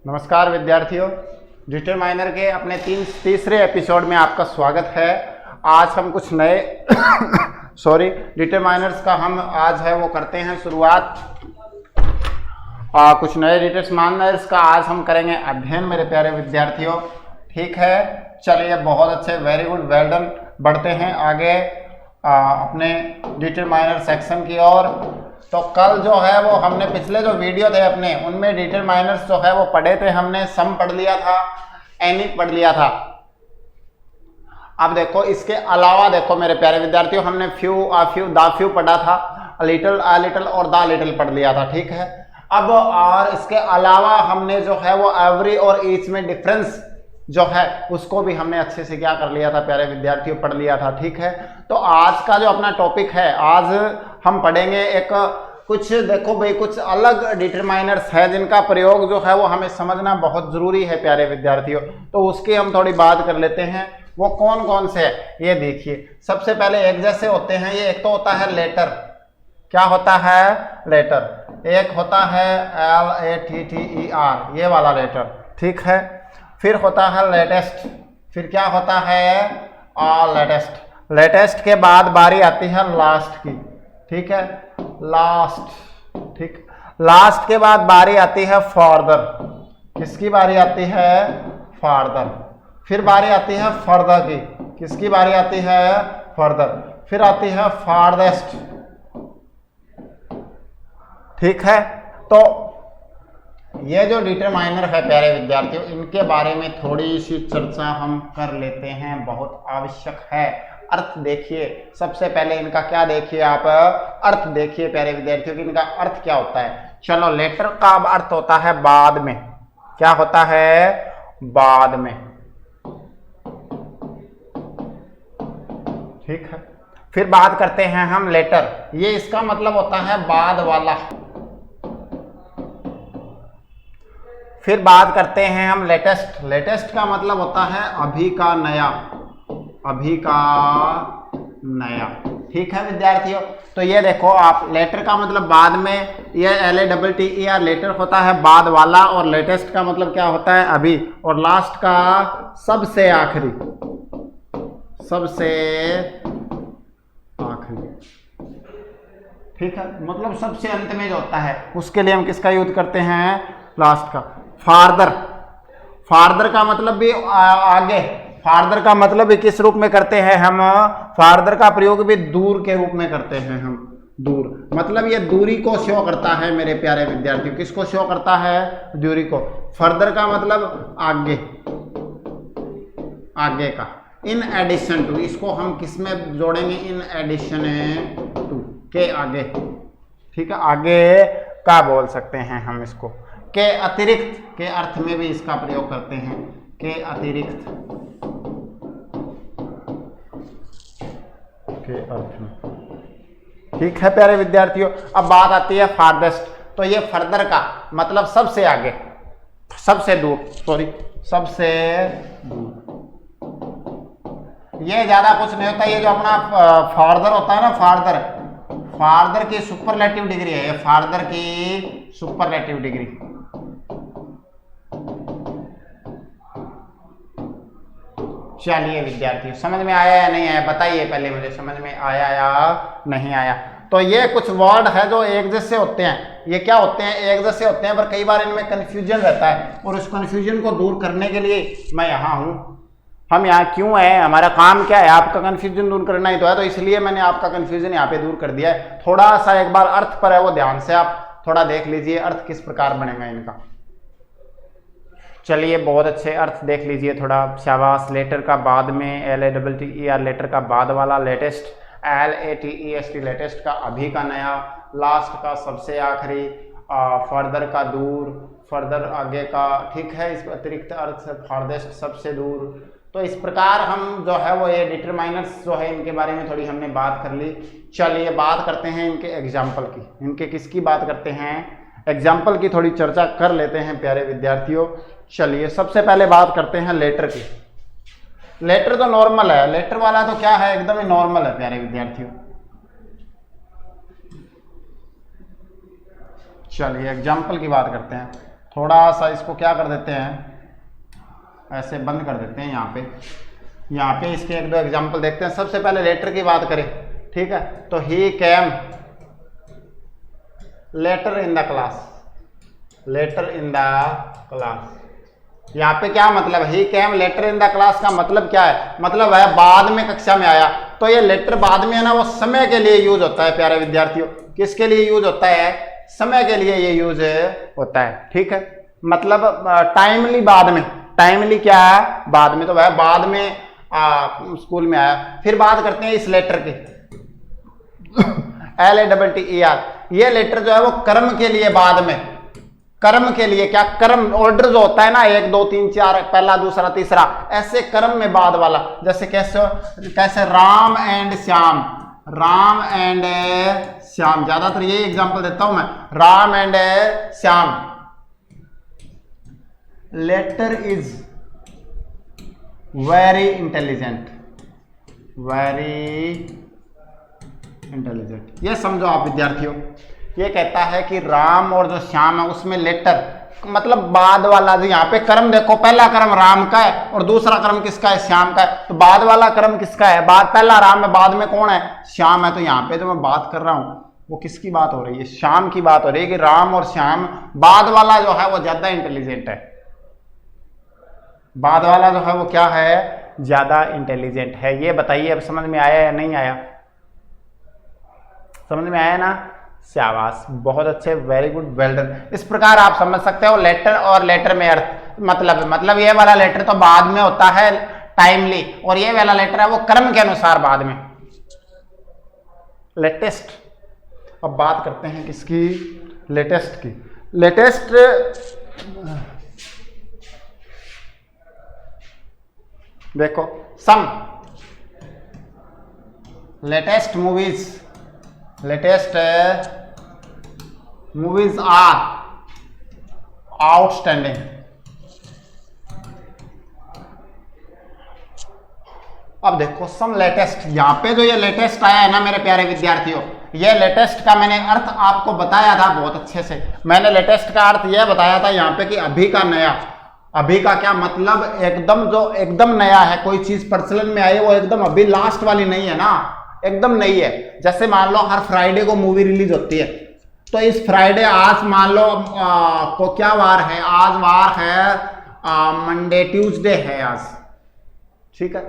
नमस्कार विद्यार्थियों, डिटरमाइनर के अपने तीसरे एपिसोड में आपका स्वागत है। आज हम कुछ नए डिटरमाइनर्स का हम आज है वो करते हैं शुरुआत। कुछ नए डिटरमाइनर्स का आज हम करेंगे अध्ययन मेरे प्यारे विद्यार्थियों। ठीक है, चलिए बहुत अच्छे, वेरी गुड, वेल डन। बढ़ते हैं आगे अपने डिटरमाइनर सेक्शन की ओर। तो कल जो है वो हमने पिछले जो वीडियो थे अपने, उनमें डिटरमाइनर्स जो है वो पढ़े थे। हमने सम पढ़ लिया था, एनी पढ़ लिया था। अब देखो इसके अलावा देखो मेरे प्यारे विद्यार्थियों, हमने फ्यू, द फ्यू पढ़ा था, लिटिल, अ लिटिल और द लिटिल पढ़ लिया था। ठीक है, अब और इसके अलावा हमने जो है वो एवरी और ईच में डिफरेंस जो है उसको भी हमने अच्छे से क्या कर लिया था प्यारे विद्यार्थियों, पढ़ लिया था। ठीक है, तो आज का जो अपना टॉपिक है, आज हम पढ़ेंगे एक कुछ, देखो भाई, कुछ अलग डिटरमाइनर्स है जिनका प्रयोग जो है वो हमें समझना बहुत जरूरी है प्यारे विद्यार्थियों। तो उसकी हम थोड़ी बात कर लेते हैं। वो कौन कौन से है ये देखिए। सबसे पहले एक जैसे होते हैं ये, एक तो होता है लेटर। क्या होता है? लेटर। एक होता है LATTER, ये वाला लेटर। ठीक है, फिर होता है लेटेस्ट। फिर क्या होता है? लेटेस्ट। लेटेस्ट के बाद बारी आती है लास्ट की। ठीक है, लास्ट। ठीक, लास्ट के बाद बारी आती है फर्दर। किसकी बारी आती है? फर्दर। फिर बारी आती है फर्दर की। किसकी बारी आती है? फर्दर। फिर आती है फार्देस्ट। ठीक है, तो ये जो डिटरमाइनर है प्यारे विद्यार्थियों, इनके बारे में थोड़ी सी चर्चा हम कर लेते हैं, बहुत आवश्यक है। अर्थ देखिए, सबसे पहले इनका क्या देखिए आप, अर्थ देखिए प्यारे विद्यार्थियों कि इनका अर्थ क्या होता है। चलो, लेटर का अर्थ होता है बाद में। क्या होता है? बाद में। ठीक है, फिर बात करते हैं हम लेटर। ये इसका मतलब होता है बाद वाला। फिर बात करते हैं हम लेटेस्ट। लेटेस्ट का मतलब होता है अभी का नया, अभी का नया। ठीक है विद्यार्थियों, तो ये देखो आप, लेटर का मतलब बाद में, ये LATTER लेटर होता है बाद वाला, और लेटेस्ट का मतलब क्या होता है? अभी। और लास्ट का सबसे आखिरी, सबसे आखिरी। ठीक है, मतलब सबसे अंत में जो होता है उसके लिए हम किसका यूज करते हैं? लास्ट का। फार्दर। फार्दर का मतलब भी आगे। फार्दर का मतलब भी किस रूप में करते हैं हम? फार्दर का प्रयोग भी दूर के रूप में करते हैं हम। दूर मतलब ये दूरी को शो करता है मेरे प्यारे विद्यार्थियों। किसको शो करता है? दूरी को। फर्दर का मतलब आगे, आगे का। इन एडिशन टू, इसको हम किस में जोड़ेंगे? इन एडिशन टू, के आगे। ठीक है, आगे का बोल सकते हैं हम इसको। के अतिरिक्त के अर्थ में भी इसका प्रयोग करते हैं, के अतिरिक्त के अर्थ में। ठीक है प्यारे विद्यार्थियों, अब बात आती है फार्देस्ट। तो ये फर्दर का मतलब सबसे आगे, सबसे दूर, सबसे दूर। ये ज्यादा कुछ नहीं होता। ये जो अपना फार्दर होता है ना, फार्दर, फार्दर की सुपरलेटिव डिग्री है। ये फार्दर की सुपरलेटिव डिग्री। चलिए विद्यार्थियों, समझ में आया या नहीं आया? बताइए पहले मुझे, समझ में आया या नहीं आया? तो ये कुछ वर्ड है जो एक जैसे होते हैं। ये क्या होते हैं? एक जैसे होते हैं, पर कई बार इनमें कंफ्यूजन रहता है, और उस कंफ्यूजन को दूर करने के लिए मैं यहाँ हूँ। हम यहाँ क्यों है? हमारा काम क्या है? आपका कंफ्यूजन दूर करना ही तो है। तो इसलिए मैंने आपका कंफ्यूजन यहाँ पे दूर कर दिया है। थोड़ा सा एक बार अर्थ पर है वो ध्यान से आप थोड़ा देख लीजिए, अर्थ किस प्रकार बनेगा इनका। चलिए, बहुत अच्छे अर्थ देख लीजिए थोड़ा, शाबाश। लेटर का बाद में, LATTER लेटर का बाद वाला। लेटेस्ट, LATEST लेटेस्ट का अभी का नया। लास्ट का सबसे आखिरी। फर्दर का दूर, फर्दर आगे का। ठीक है, इस अतिरिक्त अर्थ फार्देस्ट सबसे दूर। तो इस प्रकार हम जो है वो ये डिटरमाइनर्स जो है इनके बारे में थोड़ी हमने बात कर ली। चलिए बात करते हैं इनके एग्जाम्पल की। इनके किसकी बात करते हैं? एग्जाम्पल की थोड़ी चर्चा कर लेते हैं प्यारे विद्यार्थियों। चलिए, सबसे पहले बात करते हैं लेटर की। लेटर तो नॉर्मल है, लेटर वाला तो क्या है, एकदम ही नॉर्मल है प्यारे विद्यार्थियों। चलिए एग्जाम्पल की बात करते हैं। थोड़ा सा इसको क्या कर देते हैं, ऐसे बंद कर देते हैं। यहाँ पे इसके एक दो एग्जाम्पल देखते हैं। सबसे पहले लेटर की बात करें, ठीक है, तो he came later in the class, later in the class. यहाँ पे क्या मतलब है, he came later in the class का मतलब क्या है, मतलब है बाद में कक्षा में आया। तो ये लेटर बाद में है ना, वो समय के लिए यूज होता है प्यारे विद्यार्थियों। किसके लिए यूज होता है, समय के लिए ये यूज होता है, ठीक है। मतलब टाइमली बाद में, टाइमली क्या है, बाद में, तो वह बाद में स्कूल में आया। फिर बात करते हैं इस लेटर की, LATTER। ये लेटर जो है वो कर्म के लिए बाद में, कर्म के लिए क्या, कर्म ऑर्डर जो होता है ना 1 2 3 4 पहला दूसरा तीसरा, ऐसे कर्म में बाद वाला। जैसे कैसे राम एंड श्याम, राम एंड श्याम, ज्यादातर ये एग्जांपल देता हूं मैं, Ram and Shyam. Latter is very intelligent, very intelligent. ये समझो आप विद्यार्थियों, ये कहता है कि राम और जो श्याम है उसमें लेटर मतलब बाद वाला। जो यहाँ पे कर्म देखो, पहला कर्म राम का है और दूसरा कर्म किसका है, श्याम का है। तो बाद वाला कर्म किसका है, बाद पहला राम है, बाद में कौन है, श्याम है। तो यहाँ पे जो मैं बात कर रहा हूं वो किसकी बात हो रही है, श्याम की बात हो रही है कि राम और श्याम, बाद वाला जो है वो ज्यादा इंटेलिजेंट है। बाद वाला जो है वो क्या है, ज्यादा इंटेलिजेंट है। ये बताइए अब समझ में आया या नहीं आया, समझ में आया ना, शाबाश, बहुत अच्छे, वेरी गुड, वेल डन। इस प्रकार आप समझ सकते हो लेटर और लेटर में अर्थ, मतलब ये वाला लेटर तो बाद में होता है टाइमली, और ये वाला लेटर है वो कर्म के अनुसार बाद में, लेटेस्ट। अब बात करते हैं किसकी, लेटेस्ट की। लेटेस्ट देखो, some latest movies, latest movies are outstanding. अब देखो सम लेटेस्ट, यहां पे जो ये लेटेस्ट आया है ना मेरे प्यारे विद्यार्थियों, ये लेटेस्ट का मैंने अर्थ आपको बताया था बहुत अच्छे से। मैंने लेटेस्ट का अर्थ यह बताया था यहाँ पे कि अभी का नया। अभी का क्या मतलब, एकदम जो एकदम नया है, कोई चीज प्रचलन में आई है वो एकदम अभी लास्ट वाली नहीं है ना, एकदम नहीं है। जैसे मान लो हर फ्राइडे को मूवी रिलीज होती है, तो इस फ्राइडे आज मान लो को क्या वार है, आज वार है मंडे, ट्यूसडे है आज, ठीक है,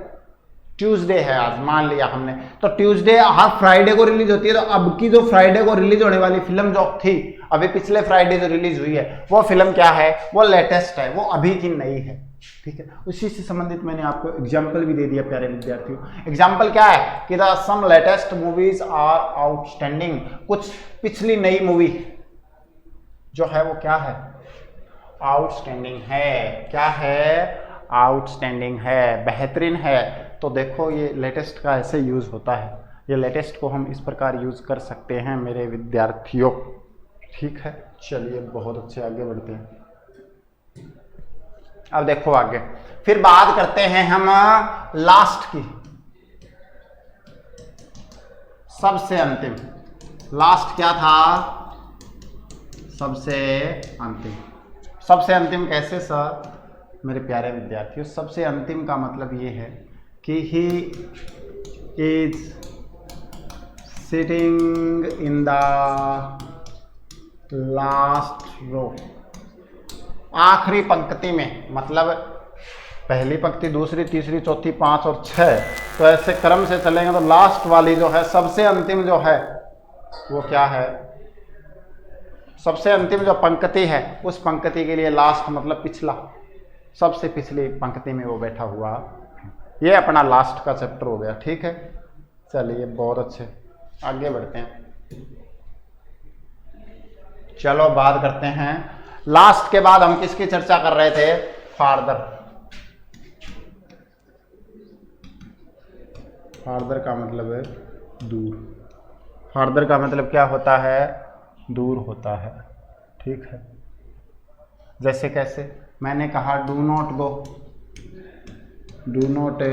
ट्यूसडे है आज मान लिया हमने। तो ट्यूसडे हर फ्राइडे को रिलीज होती है, तो अब की जो फ्राइडे को रिलीज होने वाली फिल्म जो थी, अभी पिछले फ्राइडे जो रिलीज हुई है, वो फिल्म क्या है, वो लेटेस्ट है, वो अभी की नई है, ठीक है। उसी से संबंधित मैंने आपको एग्जाम्पल भी दे दिया प्यारे विद्यार्थियों। एग्जाम्पल क्या है कि the some latest movies are outstanding, कुछ पिछली नई मूवी जो है वो क्या है, आउटस्टैंडिंग है। क्या है, आउटस्टैंडिंग है, बेहतरीन है। तो देखो ये लेटेस्ट का ऐसे यूज होता है, ये लेटेस्ट को हम इस प्रकार यूज कर सकते हैं मेरे विद्यार्थियों, ठीक है। चलिए बहुत अच्छे, आगे बढ़ते हैं। अब देखो आगे, फिर बात करते हैं हम लास्ट की, सबसे अंतिम। लास्ट क्या था, सबसे अंतिम। सबसे अंतिम कैसे सर, मेरे प्यारे विद्यार्थियों, सबसे अंतिम का मतलब ये है कि he is sitting in the last row, आखिरी पंक्ति में। मतलब पहली पंक्ति, दूसरी, तीसरी, चौथी, 5 और 6, तो ऐसे क्रम से चलेंगे तो लास्ट वाली जो है, सबसे अंतिम जो है वो क्या है, सबसे अंतिम जो पंक्ति है उस पंक्ति के लिए लास्ट मतलब पिछला, सबसे पिछली पंक्ति में वो बैठा हुआ। ये अपना लास्ट का चैप्टर हो गया, ठीक है। चलिए बहुत अच्छे, आगे बढ़ते हैं। चलो बात करते हैं लास्ट के बाद हम किसकी चर्चा कर रहे थे, फार्दर। फार्दर का मतलब है दूर, फार्दर का मतलब क्या होता है, दूर होता है, ठीक है। जैसे कैसे, मैंने कहा do not go, do not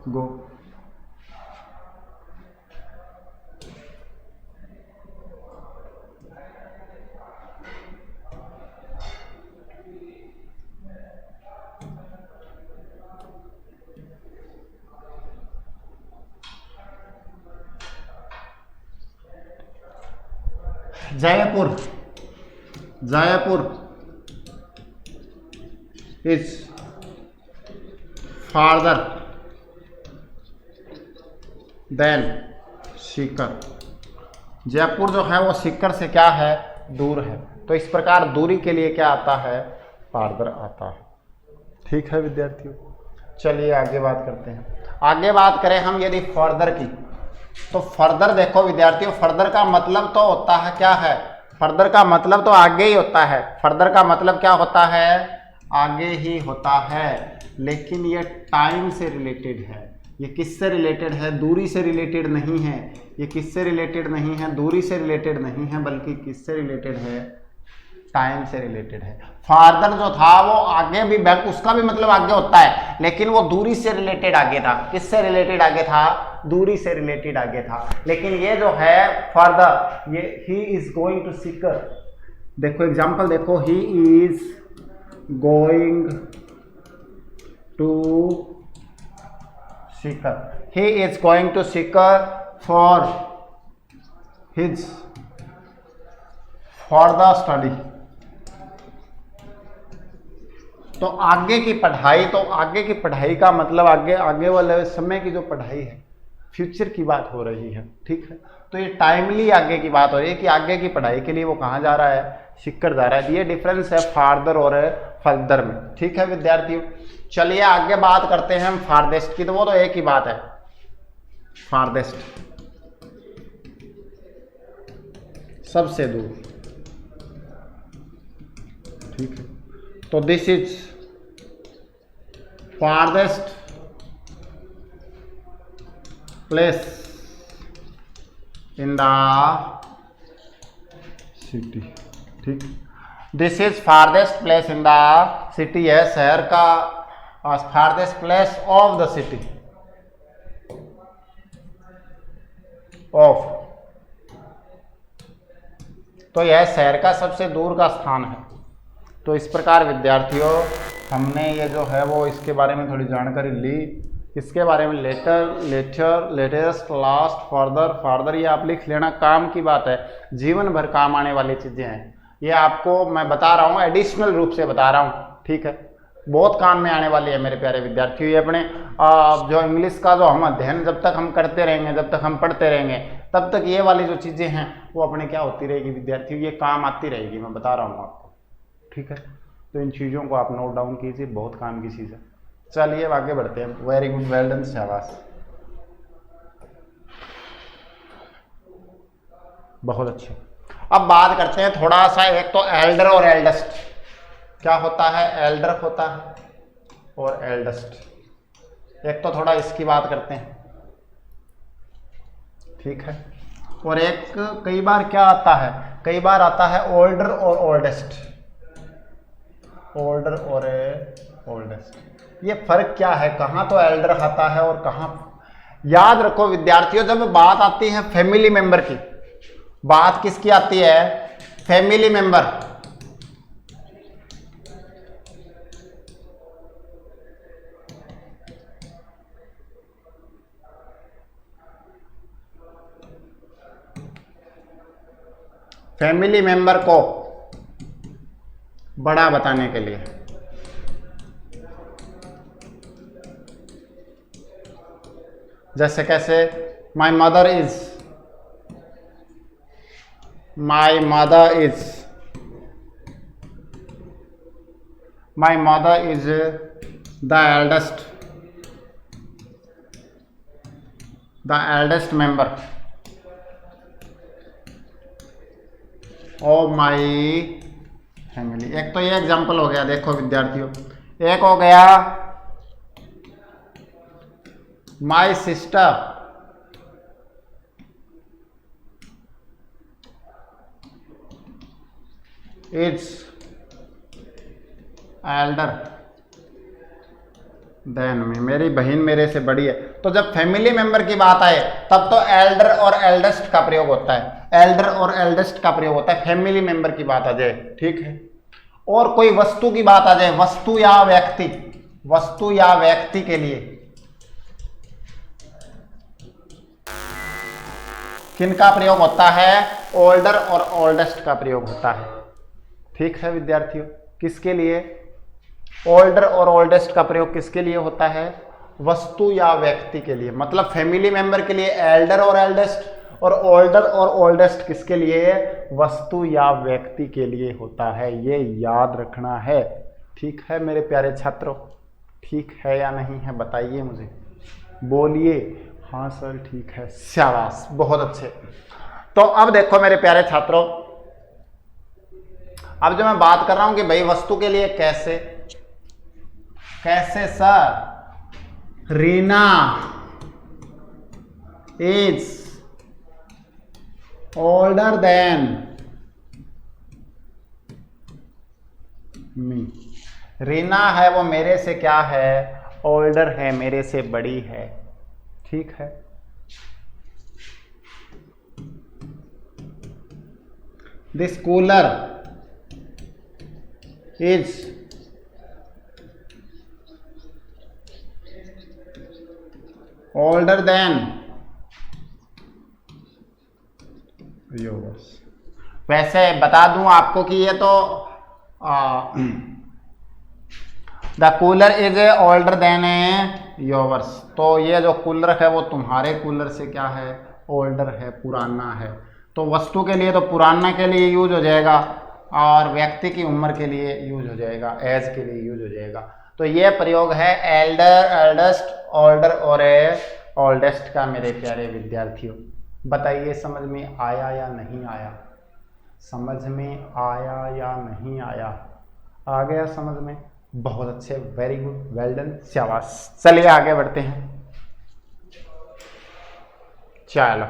go, Jaipur, Jaipur is farther than Sikar. Jaipur जो है वो सीकर से क्या है, दूर है। तो इस प्रकार दूरी के लिए क्या आता है, फार्दर आता है। ठीक है विद्यार्थियों, चलिए आगे बात करते हैं। आगे बात करें हम यदि फर्दर की, तो फर्दर देखो विद्यार्थियों, फर्दर का मतलब तो होता है क्या है, फर्दर का मतलब तो आगे ही होता है। फर्दर का मतलब क्या होता है, आगे ही होता है, लेकिन ये टाइम से रिलेटेड है। ये किससे रिलेटेड है, दूरी से रिलेटेड नहीं है। ये किससे रिलेटेड नहीं है, दूरी से रिलेटेड नहीं है, बल्कि किससे रिलेटेड है, टाइम से रिलेटेड है। फार्दर जो था वो आगे भी, बैक, उसका भी मतलब आगे होता है, लेकिन वो दूरी से रिलेटेड आगे था। किससे रिलेटेड आगे था, दूरी से रिलेटेड आगे था। लेकिन ये जो है फर्दर, ये he is going to Sikar. देखो एग्जांपल देखो, he is going to Sikar, he is going to Sikar for his, for the study. तो आगे की पढ़ाई, तो आगे की पढ़ाई का मतलब आगे, आगे वाले समय की जो पढ़ाई है, फ्यूचर की बात हो रही है। ठीक है, तो ये टाइमली आगे की बात हो रही है कि आगे की पढ़ाई के लिए वो कहाँ जा रहा है, सीकर जा रहा है। ये डिफरेंस है फार्दर और फर्दर में। ठीक है विद्यार्थियों, चलिए आगे बात करते हैं हम फार्देस्ट की। तो वो तो एक ही बात है, फार्देस्ट सबसे दूर। ठीक है, तो this is farthest place in the city. ठीक, this is farthest place in the city है शहर का, farthest place of the city, of. तो यह शहर का सबसे दूर का स्थान है। तो इस प्रकार विद्यार्थियों हमने ये जो है वो इसके बारे में थोड़ी जानकारी ली। इसके बारे में later, latter, latest, last, further, farther, ये आप लिख लेना, काम की बात है, जीवन भर काम आने वाली चीज़ें हैं। ये आपको मैं बता रहा हूँ, एडिशनल रूप से बता रहा हूँ। ठीक है, बहुत काम में आने वाली है मेरे प्यारे विद्यार्थियों। ये अपने जो इंग्लिश का जो हम अध्ययन जब तक हम करते रहेंगे, जब तक हम पढ़ते रहेंगे, तब तक ये वाली जो चीज़ें हैं वो अपने क्या होती रहेगी विद्यार्थियों, ये काम आती रहेगी, मैं बता रहा हूँ आपको। ठीक है, तो इन चीज़ों को आप नोट डाउन कीजिए, बहुत काम की चीज़ है। चलिए आगे बढ़ते हैं। वेरी गुड, वेल डन, शाबाश, बहुत अच्छे। अब बात करते हैं थोड़ा सा, एक तो एल्डर और एल्डेस्ट। क्या होता है, एल्डर होता है और एल्डेस्ट। एक तो थोड़ा इसकी बात करते हैं। ठीक है, और एक कई बार क्या आता है, कई बार आता है ओल्डर और ओल्डेस्ट, ओल्डर और ओल्डेस्ट। ये फर्क क्या है, कहाँ तो एल्डर आता है और कहाँ, याद रखो विद्यार्थियों, जब बात आती है फैमिली मेंबर की, बात किसकी आती है, फैमिली मेंबर। फैमिली मेंबर को बड़ा बताने के लिए, जैसे कैसे, my mother is, my mother is, my mother is the eldest member of my family. एक तो ये एग्जांपल हो गया, देखो विद्यार्थियों, एक हो गया my sister is Elder than me, मेरी बहन मेरे से बड़ी है। तो जब फैमिली मेंबर की बात आए तब तो एल्डर और एल्डेस्ट का प्रयोग होता है, एल्डर और एल्डेस्ट का प्रयोग होता है, फैमिली मेंबर की बात आ जाए। ठीक है, और कोई वस्तु की बात आ जाए, वस्तु या व्यक्ति, वस्तु या व्यक्ति के लिए किनका प्रयोग होता है? ओल्डर और ओल्डेस्ट का प्रयोग होता है। ठीक है विद्यार्थियों, किसके लिए? ओल्डर और ओल्डेस्ट का प्रयोग किसके लिए होता है? वस्तु या व्यक्ति के लिए, मतलब फैमिली मेंबर के लिए एल्डर और एल्डेस्ट, और ओल्डर और ओल्डेस्ट किसके लिए? वस्तु या व्यक्ति के लिए होता है। ये याद रखना है। ठीक है मेरे प्यारे छात्रों, ठीक है या नहीं है बताइए मुझे, बोलिए। हाँ सर ठीक है, शाबाश, बहुत अच्छे। तो अब देखो मेरे प्यारे छात्रों, अब जो मैं बात कर रहा हूं कि भाई वस्तु के लिए कैसे कैसे sir? Reena is older than me। Reena है वो मेरे से क्या है? ओल्डर है, मेरे से बड़ी है। ठीक है, this cooler is older than yours। वैसे बता दूं आपको कि ये तो the cooler is older than yours, तो ये जो कूलर है वो तुम्हारे कूलर से क्या है? ओल्डर है, पुराना है। तो वस्तु के लिए तो पुराना के लिए यूज हो जाएगा, और व्यक्ति की उम्र के लिए यूज हो जाएगा, एज के लिए यूज हो जाएगा। तो ये प्रयोग है एल्डर, एल्डेस्ट, ओल्डर और ओल्डेस्ट का मेरे प्यारे विद्यार्थियों। बताइए समझ में आया या नहीं आया? समझ में आया या नहीं आया? आ गया समझ में? बहुत अच्छे, वेरी गुड, वेल डन, शाबाश। चलिए आगे बढ़ते हैं। चलो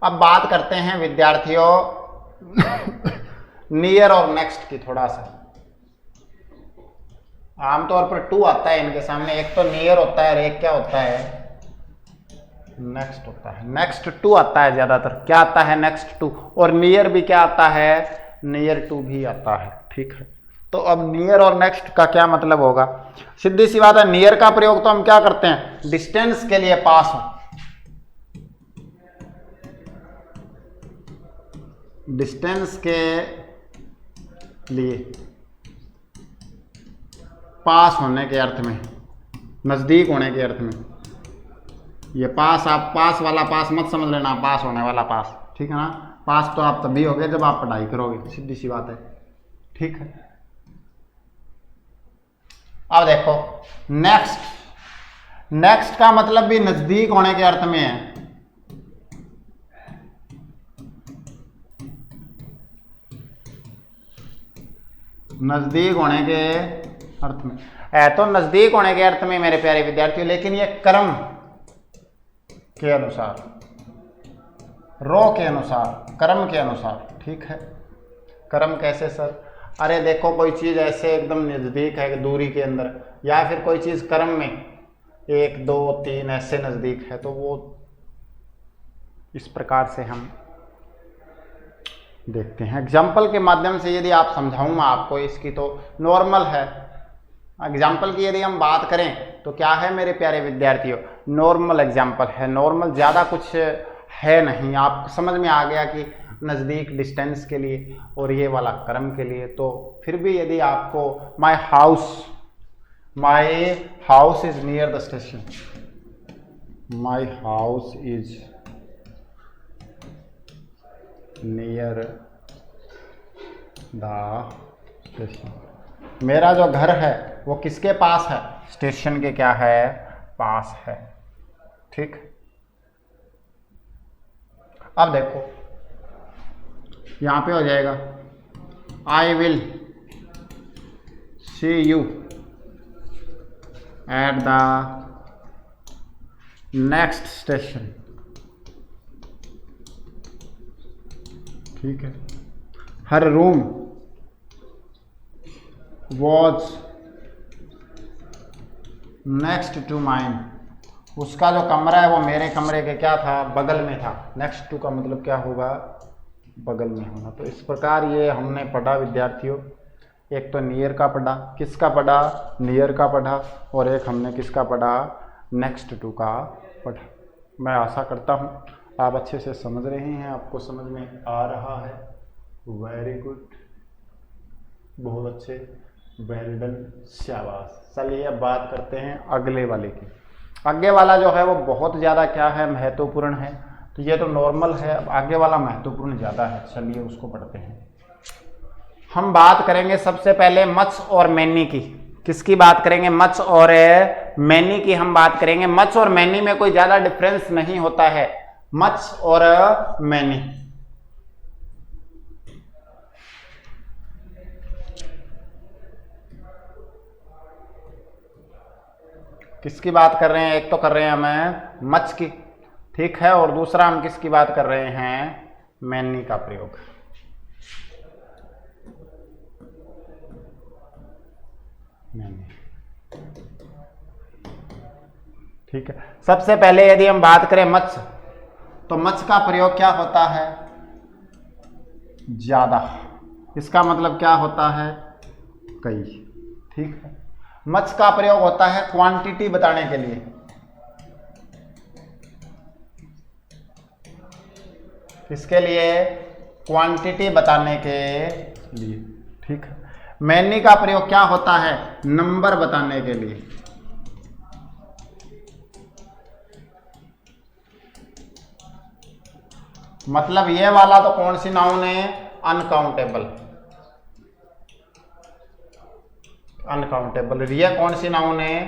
अब बात करते हैं विद्यार्थियों नियर और नेक्स्ट की। थोड़ा सा आमतौर पर टू आता है इनके सामने, एक तो नियर होता है और एक क्या होता है? नेक्स्ट होता है। नेक्स्ट टू आता है ज्यादातर। क्या आता है? Next to. और नियर भी क्या आता है? नियर टू भी आता है। ठीक है, तो अब नियर और नेक्स्ट का क्या मतलब होगा? सीधी सी बात है, नियर का प्रयोग तो हम क्या करते हैं? डिस्टेंस के लिए, पास हो, डिस्टेंस के लिए, पास होने के अर्थ में, नजदीक होने के अर्थ में। ये पास, आप पास वाला पास मत समझ लेना, पास होने वाला पास। ठीक है ना? पास तो आप तभी होगे जब आप पढ़ाई करोगे, सीधी सी बात है। ठीक है, अब देखो नेक्स्ट। नेक्स्ट का मतलब भी नजदीक होने के अर्थ में है। नजदीक होने के अर्थ में है, तो नजदीक होने के अर्थ में मेरे प्यारे विद्यार्थियों, लेकिन ये कर्म के अनुसार, रो के अनुसार, कर्म के अनुसार। ठीक है, कर्म कैसे सर? अरे देखो कोई चीज ऐसे एकदम नजदीक है दूरी के अंदर, या फिर कोई चीज कर्म में 1 2 3 ऐसे नजदीक है, तो वो इस प्रकार से हम देखते हैं। एग्जाम्पल के माध्यम से यदि आप समझाऊंगा आपको इसकी, तो नॉर्मल है। एग्जाम्पल की यदि हम बात करें तो क्या है मेरे प्यारे विद्यार्थियों? नॉर्मल एग्जाम्पल है। नॉर्मल, ज़्यादा कुछ है नहीं। आप समझ में आ गया कि नज़दीक डिस्टेंस के लिए और ये वाला कर्म के लिए। तो फिर भी यदि आपको my house is near the station, my house is near the station, मेरा जो घर है वो किसके पास है? स्टेशन के क्या है? पास है। ठीक, अब देखो यहां पे हो जाएगा I will see you at the next station. ठीक है, her room was next to mine, उसका जो कमरा है वो मेरे कमरे के क्या था? बगल में था। नेक्स्ट टू का मतलब क्या होगा? बगल में होना। तो इस प्रकार ये हमने पढ़ा विद्यार्थियों। एक तो नियर का पढ़ा, किसका पढ़ा? नियर का पढ़ा, और एक हमने किसका पढ़ा? नेक्स्ट टू का पढ़। मैं आशा करता हूँ आप अच्छे से समझ रहे हैं, आपको समझ में आ रहा है। वेरी गुड, बहुत अच्छे, वेल डन, शाबाश। चलिए अब बात करते हैं अगले वाले की। आगे वाला जो है वो बहुत ज़्यादा क्या है, महत्वपूर्ण है। तो ये तो नॉर्मल है, अब आगे वाला महत्वपूर्ण ज़्यादा है। चलिए उसको पढ़ते हैं। हम बात करेंगे सबसे पहले मत्स्य और मैनी की। किसकी बात करेंगे? मत्स्य और मैनी की हम बात करेंगे। मत्स्य और मैनी में कोई ज़्यादा डिफरेंस नहीं होता है, मत्स्य और मैनी। किसकी बात कर रहे हैं? एक तो कर रहे हैं हमें मत्स्य की, ठीक है, और दूसरा हम किसकी बात कर रहे हैं? मैनी का प्रयोग। मैनी, ठीक है। सबसे पहले यदि हम बात करें मत्स्य, तो मत्स्य का प्रयोग क्या होता है? ज्यादा। इसका मतलब क्या होता है? कई, ठीक है। मत्स्य का प्रयोग होता है क्वांटिटी बताने के लिए। किसके लिए? क्वांटिटी बताने के लिए, ठीक है। मैनी का प्रयोग क्या होता है? नंबर बताने के लिए। मतलब ये वाला तो कौन सी नाउन है? अनकाउंटेबल। अनकाउंटेबल। ये कौन सी नाउन है?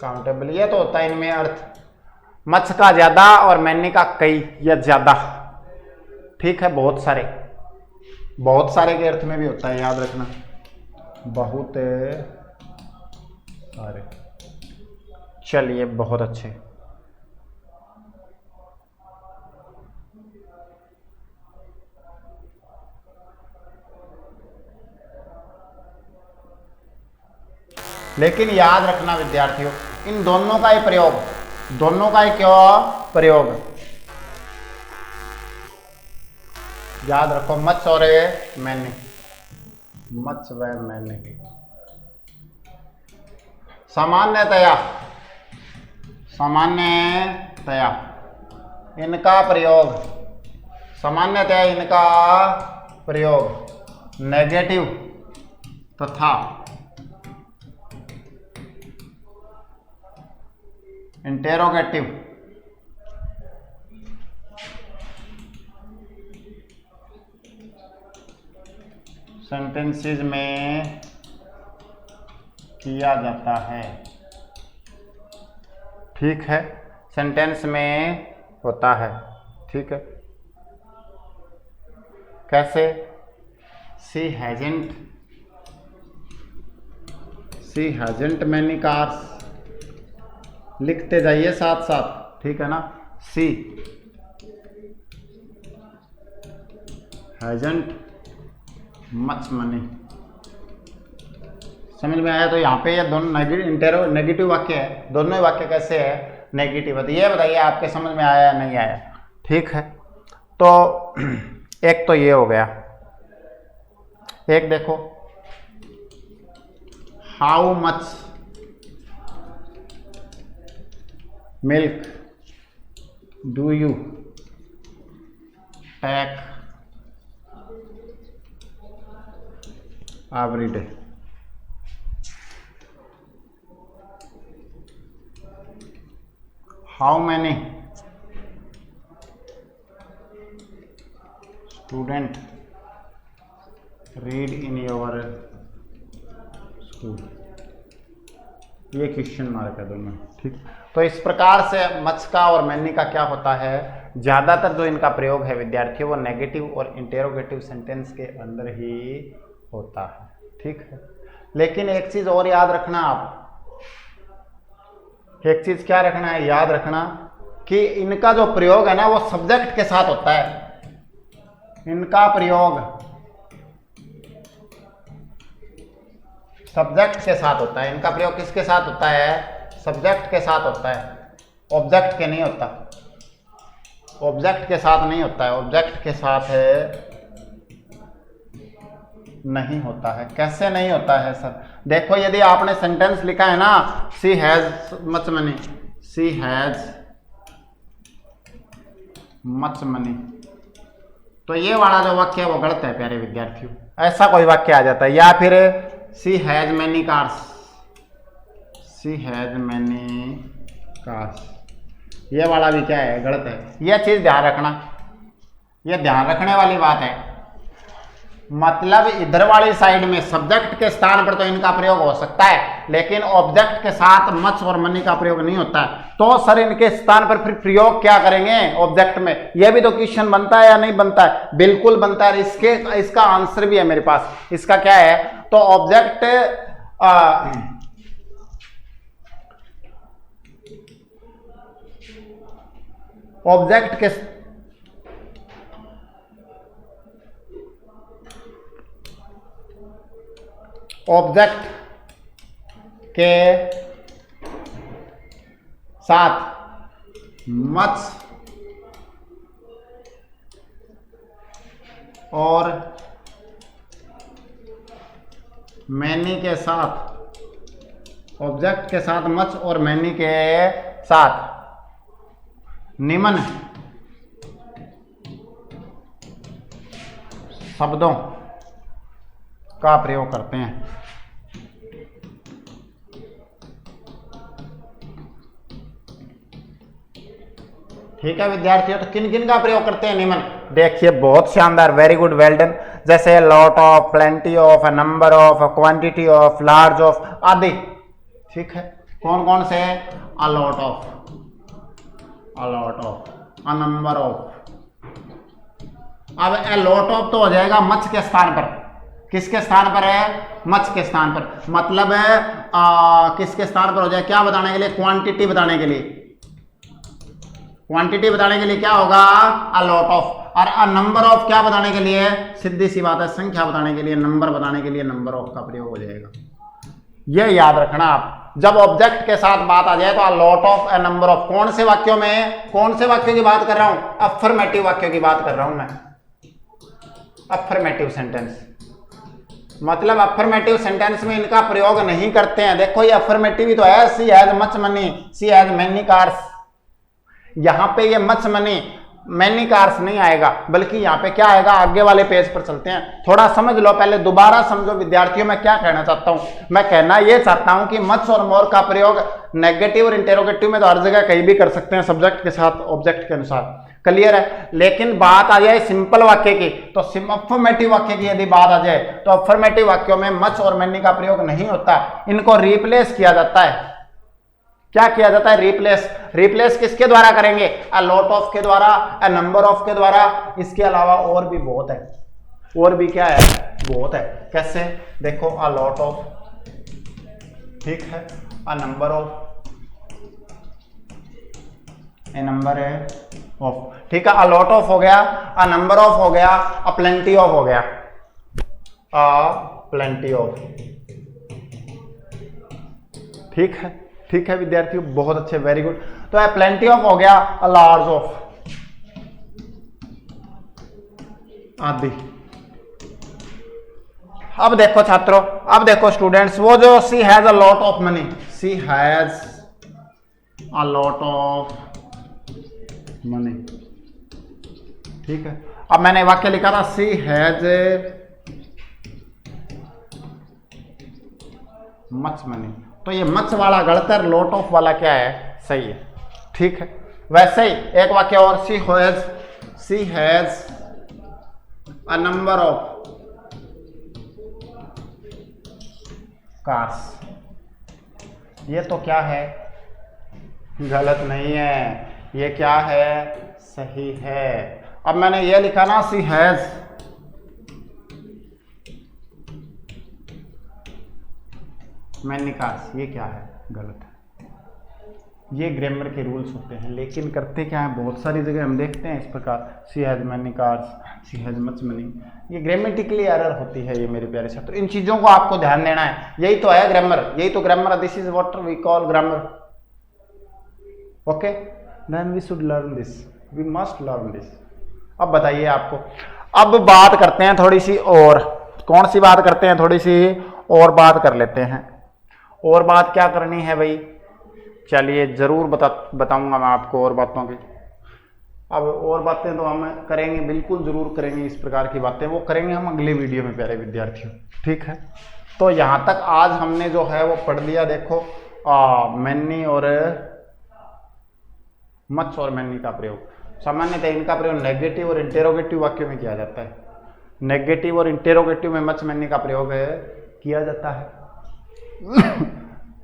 काउंटेबल। ये तो होता है इनमें अर्थ, मत्स्य का ज्यादा और मैनी का कई या ज्यादा, ठीक है। बहुत सारे, बहुत सारे के अर्थ में भी होता है, याद रखना, बहुत सारे। चलिए बहुत अच्छे। लेकिन याद रखना विद्यार्थियों, इन दोनों का ही प्रयोग, दोनों का ही क्यों प्रयोग, याद रखो, मत्स्य और मैनी, मत्स्य व मैनी। सामान्यतया, सामान्यतया इनका प्रयोग, सामान्यतया इनका प्रयोग नेगेटिव तथा इंटेरोगेटिव सेंटेंसेस में किया जाता है, ठीक है। सेंटेंस में होता है, ठीक है। कैसे? शी हैजंट मैनी कार्स, लिखते जाइए साथ साथ, ठीक है ना। सी हैजंट मच मनी। समझ में आया? तो यहाँ पे ये दोनों नेगेटिव वाक्य है, दोनों ही वाक्य कैसे है? नेगेटिव है। तो ये बताइए आपके समझ में आया या नहीं आया? ठीक है। तो एक तो ये हो गया। एक देखो, how much milk do you take every day. How many student read in your school. ये क्वेश्चन मार्क है दोनों, ठीक। तो इस प्रकार से मत्स्य का और मैनी का क्या होता है? ज्यादातर जो इनका प्रयोग है विद्यार्थियों, वो नेगेटिव और इंटेरोगेटिव सेंटेंस के अंदर ही होता है, ठीक है। लेकिन एक चीज और याद रखना, आप एक चीज क्या रखना है? याद रखना कि इनका जो प्रयोग है ना, वो सब्जेक्ट के साथ होता है। इनका प्रयोग सब्जेक्ट के साथ होता है। इनका प्रयोग किसके साथ होता है? सब्जेक्ट के साथ होता है, ऑब्जेक्ट के नहीं होता। ऑब्जेक्ट के साथ नहीं होता है, ऑब्जेक्ट के साथ है नहीं होता है। कैसे नहीं होता है सर? देखो यदि आपने सेंटेंस लिखा है ना she has much money, she has much money, तो ये वाला जो वाक्य है वो गलत है प्यारे विद्यार्थियों। ऐसा कोई वाक्य आ जाता है, या फिर she has many cars, she has many cars, ये वाला भी क्या है? गलत है। यह चीज ध्यान रखना, यह ध्यान रखने वाली बात है। मतलब इधर वाली साइड में सब्जेक्ट के स्थान पर तो इनका प्रयोग हो सकता है, लेकिन ऑब्जेक्ट के साथ मच और मनी का प्रयोग नहीं होता है। तो सर इनके स्थान पर फिर प्रयोग क्या करेंगे ऑब्जेक्ट में? यह भी तो क्वेश्चन बनता है या नहीं बनता है? बिल्कुल बनता है। इसका आंसर भी है मेरे पास। इसका क्या है? तो ऑब्जेक्ट ऑब्जेक्ट के साथ मच और मैनी के साथ, ऑब्जेक्ट के साथ मच और मैनी के साथ निम्न शब्दों का प्रयोग करते हैं। ठीक है विद्यार्थियों, तो किन किन का प्रयोग करते हैं निम्न? देखिए बहुत शानदार, वेरी गुड, वेल डन। जैसे lot of, plenty of, number of, quantity of, large of आदि। ठीक है, कौन कौन से? अ lot of, a lot of, a number of. अब ए लॉट ऑफ तो हो जाएगा मच के स्थान पर। किसके स्थान पर है? मच के स्थान पर। मतलब है किसके स्थान पर हो जाए? क्या बताने के लिए? क्वांटिटी बताने के लिए। क्वांटिटी बताने के लिए क्या होगा? अ लॉट ऑफ। और अ नंबर ऑफ क्या बताने के लिए? सीधी सी बात है, संख्या बताने के लिए, नंबर बताने के लिए नंबर ऑफ का प्रयोग हो जाएगा। यह याद रखना आप, जब ऑब्जेक्ट के साथ बात आ जाए तो अ lot of, a number of. कौन से वाक्यों में? कौन से वाक्यों की बात कर रहा हूं? अफर्मेटिव वाक्यों की बात कर रहा हूं मैं। अफर्मेटिव सेंटेंस, मतलब अफर्मेटिव सेंटेंस में इनका प्रयोग नहीं करते हैं। देखो ये अफर्मेटिव ही तो है, she has much money, she has many cars. यहां पे ये मच मनी, मैनी कार्स नहीं आएगा, बल्कि यहां पे क्या आएगा? आगे वाले पेज पर चलते हैं, थोड़ा समझ लो पहले, दोबारा समझो विद्यार्थियों मैं क्या कहना चाहता हूं। मैं कहना ये चाहता हूं कि मच और मोर का प्रयोग नेगेटिव और इंटेरोगेटिव में तो हर जगह कहीं भी कर सकते हैं, सब्जेक्ट के साथ ऑब्जेक्ट के अनुसार। क्लियर है? लेकिन बात आ जाए सिंपल वाक्य की, तो अफर्मेटिव वाक्य की यदि बात आ जाए तो अफर्मेटिव वाक्यों में मच और मैनी का प्रयोग नहीं होता, इनको रिप्लेस किया जाता है। क्या किया जाता है? रिप्लेस। रिप्लेस किसके द्वारा करेंगे? अ लॉट ऑफ के द्वारा, अ नंबर ऑफ के द्वारा। इसके अलावा और भी बहुत है, और भी क्या है? बहुत है। कैसे? देखो अ लॉट ऑफ, ठीक है, अ नंबर ऑफ, ए नंबर है ऑफ, ठीक है। अ लॉट ऑफ हो गया, अ नंबर ऑफ हो गया, अ प्लेंटी ऑफ हो गया, अ प्लेंटी ऑफ। ठीक है, ठीक है विद्यार्थियों, बहुत अच्छे, वेरी गुड। तो ए प्लेंटी ऑफ हो गया, अ लार्ज ऑफ आदि। अब देखो छात्रों, अब देखो स्टूडेंट्स, वो जो she has a lot of money, she has a lot of money, ठीक है। अब मैंने वाक्य लिखा था सी हैज मच मनी, तो ये मच वाला गलत है, लॉट ऑफ वाला क्या है? सही है। ठीक है, वैसे ही एक वाक्य और, she has a number of cars. ये तो क्या है? गलत नहीं है, ये क्या है? सही है। अब मैंने ये लिखा ना सी हैज मैनी कार्स, ये क्या है? गलत है। ये ग्रामर के रूल्स होते हैं, लेकिन करते क्या है? बहुत सारी जगह हम देखते हैं इस प्रकार, she has many cars, she has much money. ये ग्रामेटिकली एरर होती है ये मेरे प्यारे छात्रों, इन चीजों को आपको ध्यान देना है। यही तो है ग्रामर, यही तो grammar, this is what we call grammar. Okay, then we should learn this, we must learn this. अब बताइए आपको, अब बात करते हैं थोड़ी सी और, कौन सी बात करते हैं, थोड़ी सी और बात कर लेते हैं। और बात क्या करनी है भाई, चलिए ज़रूर बताऊंगा मैं आपको और बातों की। अब और बातें तो हम करेंगे, बिल्कुल ज़रूर करेंगे, इस प्रकार की बातें वो करेंगे हम अगले वीडियो में प्यारे विद्यार्थियों, ठीक है। तो यहाँ तक आज हमने जो है वो पढ़ लिया। देखो मैनी और मच और मैनी का प्रयोग, सामान्यतः इनका प्रयोग नेगेटिव और इंटेरोगेटिव वाक्यों में किया जाता है। नेगेटिव और इंटेरोगेटिव में मच मैनी का प्रयोग किया जाता है।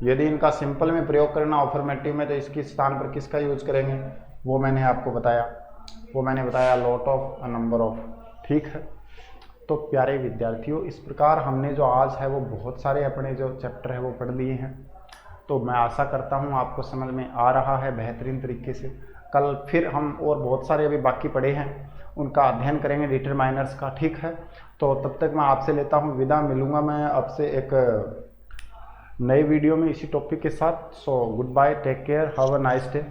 यदि इनका सिंपल में प्रयोग करना अफर्मेटिव में, तो इसके स्थान पर किसका यूज करेंगे वो मैंने आपको बताया, lot of, a number of, ठीक है। तो प्यारे विद्यार्थियों, इस प्रकार हमने जो आज है वो बहुत सारे अपने जो चैप्टर है वो पढ़ लिए हैं। तो मैं आशा करता हूँ आपको समझ में आ रहा है बेहतरीन तरीके से। कल फिर हम और बहुत सारे अभी बाकी पढ़े हैं उनका अध्ययन करेंगे, डिटरमाइनर्स का, ठीक है। तो तब तक मैं आपसे लेता हूँ विदा, मिलूंगा मैं आपसे एक नई वीडियो में इसी टॉपिक के साथ। So goodbye, take care, have a nice day.